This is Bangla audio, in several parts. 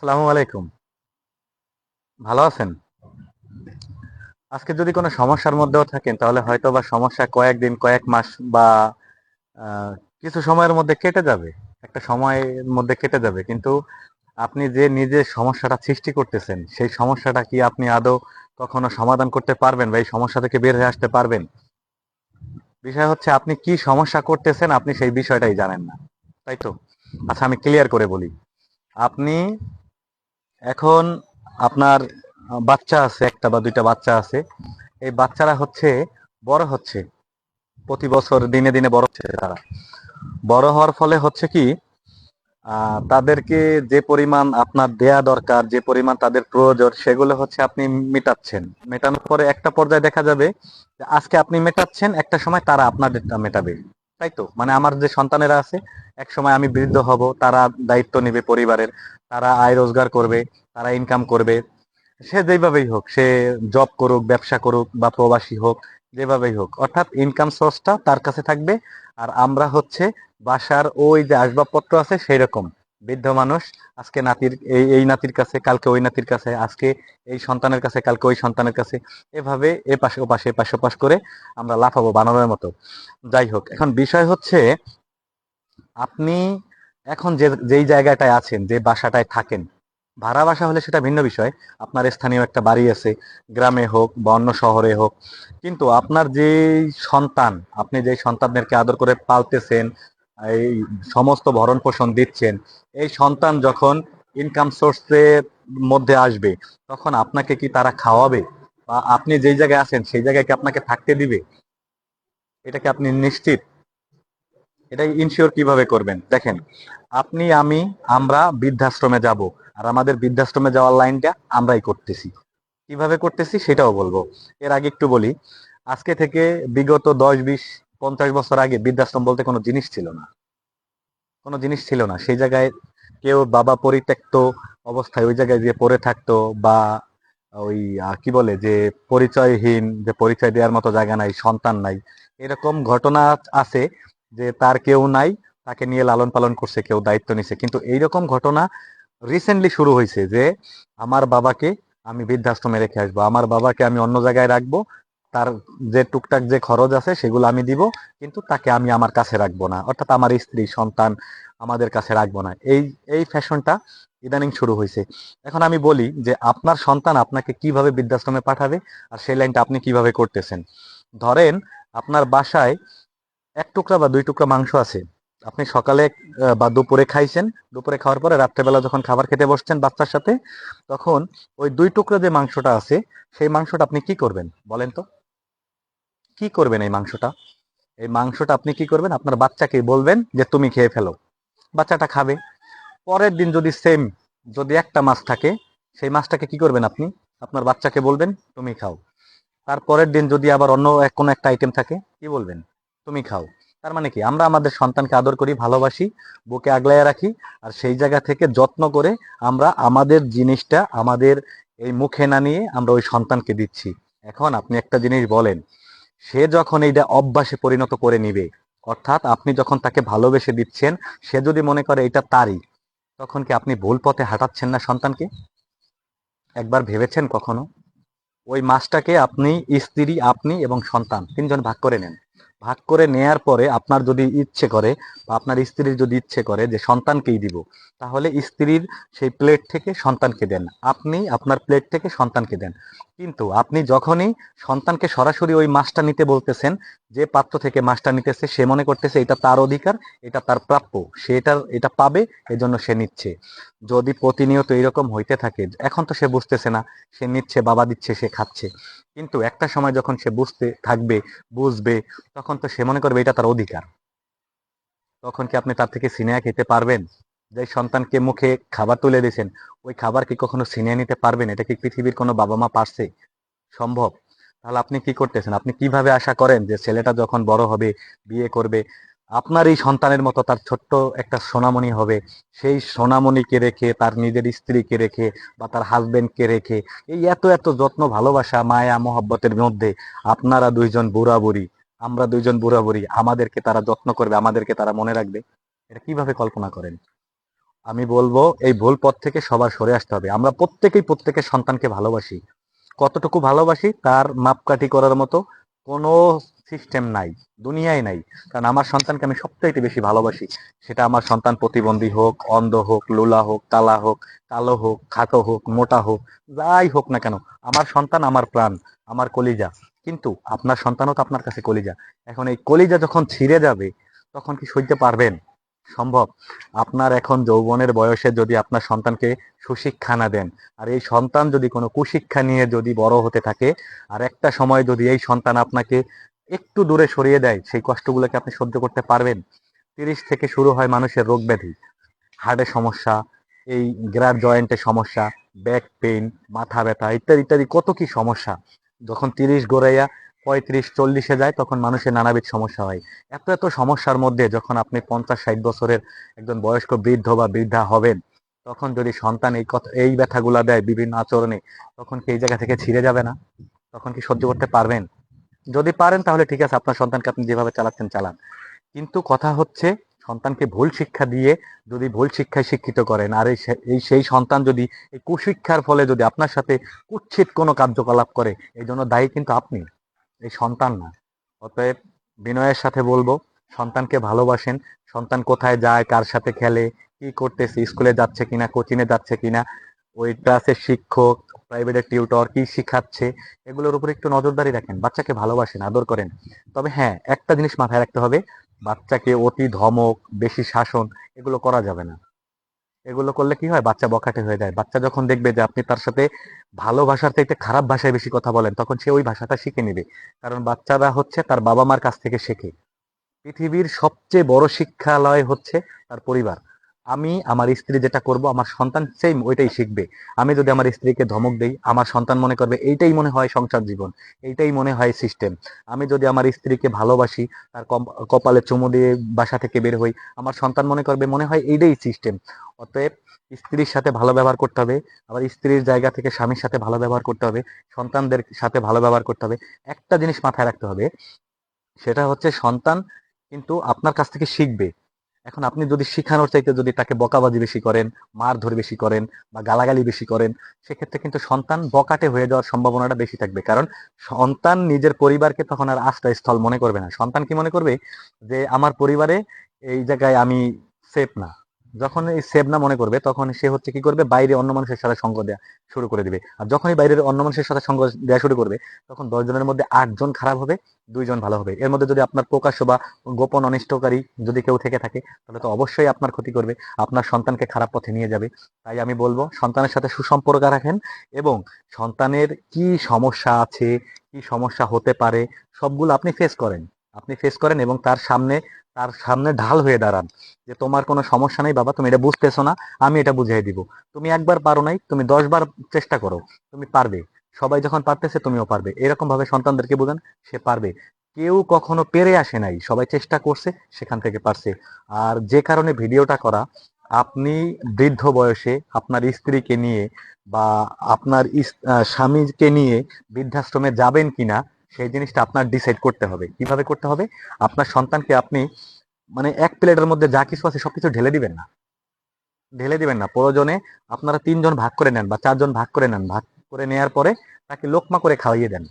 আসসালামু আলাইকুম। ভালো আছেন? আজকে যদি কোনো সমস্যার মধ্যেও থাকেন তাহলে হয়তো বা সমস্যা কয়েকদিন, কয়েক মাস বা আহ, কিছু সময়ের মধ্যে কেটে যাবে। একটা সময়ের মধ্যে কেটে যাবে, কিন্তু আপনি যে নিজে সমস্যাটা সৃষ্টি করতেছেন সেই সমস্যাটা কি আপনি আদৌ কখনো সমাধান করতে পারবেন বা এই সমস্যা থেকে বের হয়ে আসতে পারবেন? বিষয় হচ্ছে আপনি কি সমস্যা করতেছেন আপনি সেই বিষয়টাই জানেন না, তাই তো? আচ্ছা, আমি ক্লিয়ার করে বলি। আপনি এখন আপনার বাচ্চা আছে, একটা বা দুইটা বাচ্চা আছে। এই বাচ্চারা হচ্ছে বড় হচ্ছে, প্রতি বছর দিনে দিনে বড় হচ্ছে তারা। বড় হওয়ার ফলে হচ্ছে কি, তাদেরকে যে পরিমাণ আপনার দেয়া দরকার, যে পরিমাণ তাদের প্রয়োজন, সেগুলো হচ্ছে আপনি মেটাচ্ছেন। মেটানোর পরে একটা পর্যায়ে দেখা যাবে যে আজকে আপনি মেটাচ্ছেন, একটা সময় তারা আপনাদেরটা মেটাবে। তাই তো? মানে আমার যে সন্তানেরা আছে, এক সময় আমি বৃদ্ধ হব, তারা দায়িত্ব নেবে পরিবারের, তারা আয় রোজগার করবে, তারা ইনকাম করবে। সে যেভাবেই হোক, সে জব করুক, ব্যবসা করুক বা প্রবাসী হোক, যেভাবেই হোক, অর্থাৎ ইনকাম সোর্সটা তার কাছে থাকবে। আর আমরা হচ্ছে বাসার ওই যে আসবাবপত্র আছে সেই রকম বৃদ্ধ মানুষ। আজকে নাতির এই এই নাতির কাছে, কালকে ওই নাতির কাছে, আজকে এই সন্তানের কাছে, কালকে ওই সন্তানের কাছে, এভাবে এ পাশে ও পাশে, এ পাশে ও পাশ করে আমরা লাফাবো বানরের মতো। যাই হোক, এখন বিষয় হচ্ছে আপনি এখন যেই জায়গাটায় আছেন, যে বাসাটায় থাকেন, ভাড়া বাসা হলে সেটা ভিন্ন বিষয়। আপনার স্থানীয় একটা বাড়ি আছে, গ্রামে হোক বা অন্য শহরে হোক। কিন্তু আপনার যেই সন্তান, আপনি যেই সন্তানদেরকে আদর করে পালতেছেন, এই সমস্ত ভরণ পোষণ দিচ্ছেন, এই সন্তান যখন ইনকাম সোর্সের মধ্যে আসবে, তখন আপনাকে কি তারা খাওয়াবে? বা আপনি যেই জায়গায় আছেন সেই জায়গায় কি আপনাকে থাকতে দিবে? এটা কি আপনি নিশ্চিত? এটা ইনশিওর কিভাবে করবেন? দেখেন, আপনি, আমি, আমরা বৃদ্ধাশ্রমে যাব, আর আমাদের বৃদ্ধাশ্রমে যাওয়ার লাইনটা আমরাই করতেছি। কিভাবে করতেছি সেটাও বলবো। এর আগে একটু বলি, আজকে থেকে বিগত 10, 20, 50 বছর আগে বৃদ্ধাশ্রম বলতে কোনো জিনিস ছিল না। কোনো জিনিস ছিল না সেই জায়গায়। কেউ বাবা পরিত্যক্ত অবস্থায় ওই জায়গায় গিয়ে পড়ে থাকতো, বা ওই কি বলে যে পরিচয়হীন, যে পরিচয় দেওয়ার মতো জায়গা নাই, সন্তান নাই, এরকম ঘটনা আছে। যে তার কেউ নাই, তাকে নিয়ে লালন পালন করছে, কেউ দায়িত্ব নিছে। কিন্তু এইরকম ঘটনা রিসেন্টলি শুরু হয়েছে যে আমার বাবাকে আমি বৃদ্ধাশ্রমে রেখে আসবো, আমার বাবাকে আমি অন্য জায়গায় রাখবো, তার যে টুকটাক যে খরচ আছে সেগুলো আমি দিব, কিন্তু তাকে আমি আমার কাছে রাখবো না, অর্থাৎ আমার স্ত্রী সন্তান আমাদের কাছে রাখবো না। এই এই ফ্যাশনটা ইদানিং শুরু হয়েছে। এখন আমি বলি যে আপনার সন্তান আপনাকে কিভাবে বৃদ্ধাশ্রমে পাঠাবে, আর সেই লাইনটা আপনি কিভাবে করতেছেন। ধরেন, আপনার বাসায় এক টুকরা বা দুই টুকরা মাংস আছে। আপনি সকালে বা দুপুরে খাইছেন, দুপুরে খাওয়ার পরে রাত্রেবেলা যখন খাবার খেতে বসছেন বাচ্চার সাথে, তখন ওই দুই টুকরা যে মাংসটা আছে, সেই মাংসটা আপনি কি করবেন বলেন তো? কি করবেন এই মাংসটা? এই মাংসটা আপনি কি করবেন? আপনার বাচ্চাকে বলবেন যে তুমি খেয়ে ফেলো। বাচ্চাটা খাবে। পরের দিন যদি সেম, যদি একটা মাছ থাকে, সেই মাছটাকে কি করবেন আপনি? আপনার বাচ্চাকে বলবেন তুমি খাও। তারপরের দিন যদি আবার অন্য কোনো একটা আইটেম থাকে, কি বলবেন? তুমি খাও। তার মানে কি, আমরা আমাদের সন্তানকে আদর করি, ভালোবাসি, বুকে আগলাইয়া রাখি, আর সেই জায়গা থেকে যত্ন করে আমরা আমাদের জিনিসটা আমাদের এই মুখে না নিয়ে আমরা ওই সন্তানকে দিচ্ছি। এখন আপনি একটা জিনিস বলেন, সে যখন এইটা অভ্যাসে পরিণত করে নিবে, অর্থাৎ আপনি যখন তাকে ভালোবেসে দিচ্ছেন, সে যদি মনে করে এটা তারই, তখন কি আপনি ভুল পথে হাঁটাচ্ছেন না সন্তানকে? একবার ভেবেছেন কখনো? ওই মাছটাকে আপনি, স্ত্রী, আপনি এবং সন্তান তিনজন ভাগ করে নেন। ভাগ করে নেয়ার পরে আপনার যদি ইচ্ছে করে, বা আপনার স্ত্রীর যদি ইচ্ছে করে যে সন্তানকেই দিব, তাহলে স্ত্রীর সেই প্লেট থেকে সন্তানকে দেন, আপনি আপনার প্লেট থেকে সন্তানকে দেন। কিন্তু আপনি যখনই সন্তানকে সরাসরি ওই মাছটা নিতে বলতেছেন, যে পাত্র থেকে মাছটা নিতেছে সে মনে করতেছে এটা তার অধিকার, এটা তার প্রাপ্য, সে এটা পাবে, এজন্য সে নিচ্ছে। যদি প্রতিনিয়ত এরকম হইতে থাকে, এখন তো সে বুঝতেছে না, সে নিচ্ছে, বাবা দিচ্ছে, সে খাচ্ছে। কিন্তু একটা সময় যখন সে বুঝতে থাকবে, বুঝবে, তখন তো সে মনে করবে এটা তার অধিকার। তখন কি আপনি তার থেকে ছিনিয়ে খেতে পারবেন? যে সন্তানকে মুখে খাবার তুলে দিয়েছেন, ওই খাবার কি কখনো ছিনিয়ে নিতে পারবেন? এটা কি পৃথিবীর কোনো বাবা মা পারছে? সম্ভব? তাহলে আপনি কি করতেছেন? আপনি কিভাবে আশা করেন যে ছেলেটা যখন বড় হবে, বিয়ে করবে, আপনার এই সন্তানের মতো তার ছোট্ট একটা সোনামণি হবে, সেই সোনামণিকে রেখে, তার নিজের স্ত্রীকে রেখে বা তার হাজবেন্ডকে রেখে, এই এত এত যত্ন, ভালোবাসা, মায়া মহব্বতের মধ্যে আপনারা দুইজন বুড়া বুড়ি, আমরা দুইজন বুড়া বুড়ি, আমাদেরকে তারা যত্ন করবে, আমাদেরকে তারা মনে রাখবে? এটা কিভাবে কল্পনা করেন? আমি বলবো এই ভুল পথ থেকে সবার সরে আসতে হবে। আমরা প্রত্যেকেই প্রত্যেকের সন্তানকে ভালোবাসি, কতটুকু ভালোবাসি তার মাপকাঠি করার মতো কোনো সিস্টেম নাই, দুনিয়ায় নাই। কারণ আমার সন্তানকে আমি সবচাইতে বেশি ভালোবাসি। সেটা আমার সন্তান প্রতিবন্ধী হোক, অন্ধ হোক, লুলা হোক, কালা হোক, কালো হোক, খাটো হোক, মোটা হোক, যাই হোক না কেন, আমার সন্তান আমার প্রাণ, আমার কলিজা। কিন্তু আপনার সন্তানও তো আপনার কাছে কলিজা। এখন এই কলিজা যখন ছিঁড়ে যাবে, তখন কি সইতে পারবেন? সম্ভব? আপনার এখন যৌবনের বয়সে যদি আপনার সন্তানকে সুশিক্ষা না দেন, আর এই সন্তান যদি কোনো কুশিক্ষা নিয়ে যদি বড় হতে থাকে, আর একটা সময় যদি এই সন্তান আপনাকে একটু দূরে সরিয়ে দেয়, সেই কষ্টগুলোকে আপনি সহ্য করতে পারবেন? 30 থেকে শুরু হয় মানুষের রোগ ব্যাধি, হার্টের সমস্যা, এই গ্রার জয়েন্টের সমস্যা, ব্যাক পেইন, মাথা ব্যথা, ইত্যাদি ইত্যাদি কত কি সমস্যা। যখন 30 গড়াইয়া 35-40-এ যায়, তখন মানুষের নানাবিধ সমস্যা হয়। এত এত সমস্যার মধ্যে যখন আপনি 50-60 বছরের একজন বয়স্ক বৃদ্ধ বা বৃদ্ধা হবেন, তখন যদি সন্তান এই কথা এই ব্যথাগুলা দেয় বিভিন্ন আচরণে, তখন কি এই জায়গা থেকে ছিঁড়ে যাবে না? তখন কি সহ্য করতে পারবেন? যদি পারেন তাহলে ঠিক আছে, আপনার সন্তানকে আপনি যেভাবে চালাচ্ছেন চালান। কিন্তু কথা হচ্ছে, সন্তানকে ভুল শিক্ষা দিয়ে যদি ভুল শিক্ষায় শিক্ষিত করেন, আর সেই সন্তান যদি এই কুশিক্ষার ফলে যদি আপনার সাথে কুৎসিত কোনো কার্যকলাপ করে, এই জন্য দায়ী কিন্তু আপনি, এই সন্তান না। অতএব বিনয়ের সাথে বলবো, সন্তানকে ভালোবাসেন। সন্তান কোথায় যায়, কার সাথে খেলে, কি করতেছে, স্কুলে যাচ্ছে কিনা, কোচিংয়ে যাচ্ছে কিনা, ওই ক্লাসের শিক্ষক, প্রাইভেটের টিউটর কি শিখাচ্ছে, এগুলোর উপর একটু নজরদারি রাখেন। বাচ্চাকে ভালোবাসেন, আদর করেন। তবে হ্যাঁ, একটা জিনিস মাথায় রাখতে হবে, বাচ্চাকে অতি ধমক, বেশি শাসন, এগুলো করা যাবে না। এগুলো করলে কি হয়, বাচ্চা বখাটে হয়ে যায়। বাচ্চা যখন দেখবে যে আপনি তার সাথে ভালো ভাষার চাইতে খারাপ ভাষায় বেশি কথা বলেন, তখন সে ওই ভাষাটা শিখে নেবে। কারণ বাচ্চারা হচ্ছে তার বাবা মার কাছ থেকে শেখে। পৃথিবীর সবচেয়ে বড় শিক্ষালয় হচ্ছে তার পরিবার। আমি আমার স্ত্রী যেটা করব, আমার সন্তান সেম ওইটাই শিখবে। আমি যদি আমার স্ত্রীকে ধমক দেই, আমার সন্তান মনে করবে এইটাই মনে হয় সংসার জীবন, এইটাই মনে হয় সিস্টেম। আমি যদি আমার স্ত্রীকে ভালোবাসি, তার কপালে চুমু দিয়ে বাসা থেকে বের হই, আমার সন্তান মনে করবে মনে হয় এইটাই সিস্টেম। অতএব স্ত্রীর সাথে ভালো ব্যবহার করতে হবে, আবার স্ত্রীর জায়গা থেকে স্বামীর সাথে ভালো ব্যবহার করতে হবে, সন্তানদের সাথে ভালো ব্যবহার করতে হবে। একটা জিনিস মাথায় রাখতে হবে, সেটা হচ্ছে সন্তান কিন্তু আপনার কাছ থেকে শিখবে। এখন আপনি যদি শিখানোর চাইতে যদি তাকে বকাবাজি বেশি করেন, মারধর বেশি করেন, বা গালাগালি বেশি করেন, সেক্ষেত্রে কিন্তু সন্তান বকাটে হয়ে যাওয়ার সম্ভাবনাটা বেশি থাকবে। কারণ সন্তান নিজের পরিবারকে তখন আর আশ্রয়স্থল মনে করবে না। সন্তান কি মনে করবে, যে আমার পরিবারে এই জায়গায় আমি সেফ না। যখন এই সেফ না মনে করবে, তখন সে হচ্ছে কি করবে, বাইরে অন্য মানুষের সাথে সঙ্গ দেওয়া শুরু করে দিবে। আর যখনই বাইরের অন্য মানুষের সাথে সঙ্গ দেওয়া শুরু করবে, তখন 10 জনের মধ্যে 8 জন খারাপ হবে, 2 জন ভালো হবে। এর মধ্যে যদি আপনার প্রকাশ্য বা গোপন অনিষ্টকারী যদি কেউ থেকে থাকে, তাহলে তো অবশ্যই আপনার ক্ষতি করবে, আপনার সন্তানকে খারাপ পথে নিয়ে যাবে। তাই আমি বলবো, সন্তানের সাথে সুসম্পর্ক রাখেন, এবং সন্তানের কি সমস্যা আছে, কি সমস্যা হতে পারে, সবগুলো আপনি ফেস করেন। আপনি ফেস করেন এবং তার সামনে ঢাল হয়ে দাঁড়ান, যে তোমার কোনো সমস্যা নেই বাবা, তুমি এটা বুঝতেছো না, আমি এটা বুঝিয়ে দিব। তুমি একবার পারো নাই, তুমি 10 বার চেষ্টা করো, তুমি পারবে। সবাই যখন পারতেছে, তুমিও পারবে। এরকম ভাবে সন্তানদেরকে বোঝান, সে পারবে। কেউ কখনো পেরে আসে নাই, সবাই চেষ্টা করছে, সেখান থেকে পারছে। আর যে কারণে ভিডিওটা করা, আপনি বৃদ্ধ বয়সে আপনার স্ত্রীকে নিয়ে বা আপনার স্বামীকে নিয়ে বৃদ্ধাশ্রমে যাবেন কিনা, সেই জিনিসটা আপনার ডিসাইড করতে হবে। কিভাবে করতে হবে? আপনার সন্তানকে আপনি মানে এক প্লেটের মধ্যে যা কিছু আছে সবকিছু ঢেলে দিবেন না। প্রয়োজনে আপনারা 3 জন ভাগ করে নেন বা 4 জন ভাগ করে নেন। ভাগ করে নেয়ার পরে তাকে লোকমা করে খাওয়িয়ে দেন,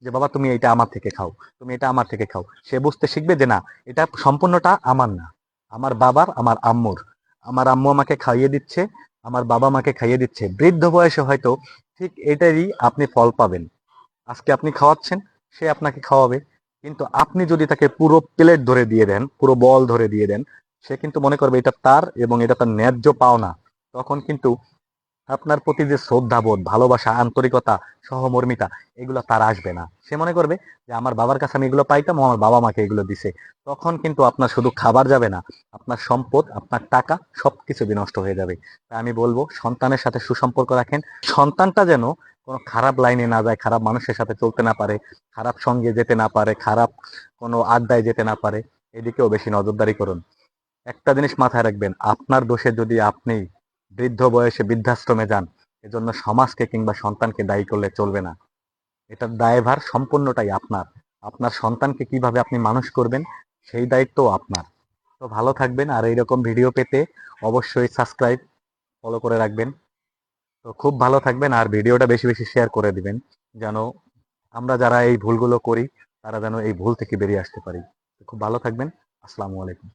যে বাবা তুমি এটা আমার থেকে খাও, তুমি এটা আমার থেকে খাও। সে বুঝতে শিখবে যে না, এটা সম্পূর্ণটা আমার না, আমার বাবার, আমার আম্মুর। আমার আম্মু আমাকে খাইয়ে দিচ্ছে, আমার বাবা মাকে খাইয়ে দিচ্ছে। বৃদ্ধ বয়সে হয়তো ঠিক এটারই আপনি ফল পাবেন। আজকে আপনি খাওয়াচ্ছেন, সে আপনাকে খাওয়াবে। কিন্তু আপনি যদি তাকে পুরো প্লেট ধরে দিয়ে দেন, পুরো বল ধরে দিয়ে দেন, সে কিন্তু মনে করবে এটা তার এবং এটা তার ন্যায্য পাওনা। তখন কিন্তু আপনার প্রতি যে শ্রদ্ধাবোধ, ভালোবাসা, আন্তরিকতা, সহমর্মিতা, এগুলো তার আসবে না। সে মনে করবে যে আমার বাবার কাছে আমি এগুলো পাইতাম, ও আমার বাবা মাকে এগুলো দিছে। তখন কিন্তু আপনার শুধু খাবার যাবে না, আপনার সম্পদ, আপনার টাকা, সবকিছু বিনষ্ট হয়ে যাবে। তাই আমি বলবো, সন্তানের সাথে সুসম্পর্ক রাখেন। সন্তানটা যেন কোনো খারাপ লাইনে না যায়, খারাপ মানুষের সাথে চলতে না পারে, খারাপ সঙ্গে যেতে না পারে, খারাপ কোনো আড্ডায় যেতে না পারে, এদিকেও বেশি নজরদারি করুন। একটা জিনিস মাথায় রাখবেন, আপনার দোষে যদি আপনি বৃদ্ধ বয়সে বৃদ্ধাশ্রমে যান, এজন্য সমাজকে কিংবা সন্তানকে দায়ী করলে চলবে না। এটার দায়ভার সম্পূর্ণটাই আপনার। আপনার সন্তানকে কিভাবে আপনি মানুষ করবেন, সেই দায়িত্ব আপনার। তো ভালো থাকবেন, আর এইরকম ভিডিও পেতে অবশ্যই সাবস্ক্রাইব ফলো করে রাখবেন। তো খুব ভালো থাকবেন, আর ভিডিওটা বেশি বেশি শেয়ার করে দিবেন, যেন আমরা যারা এই ভুলগুলো করি তারা যেন এই ভুল থেকে বেরিয়ে আসতে পারি। খুব ভালো থাকবেন। আসসালামু আলাইকুম।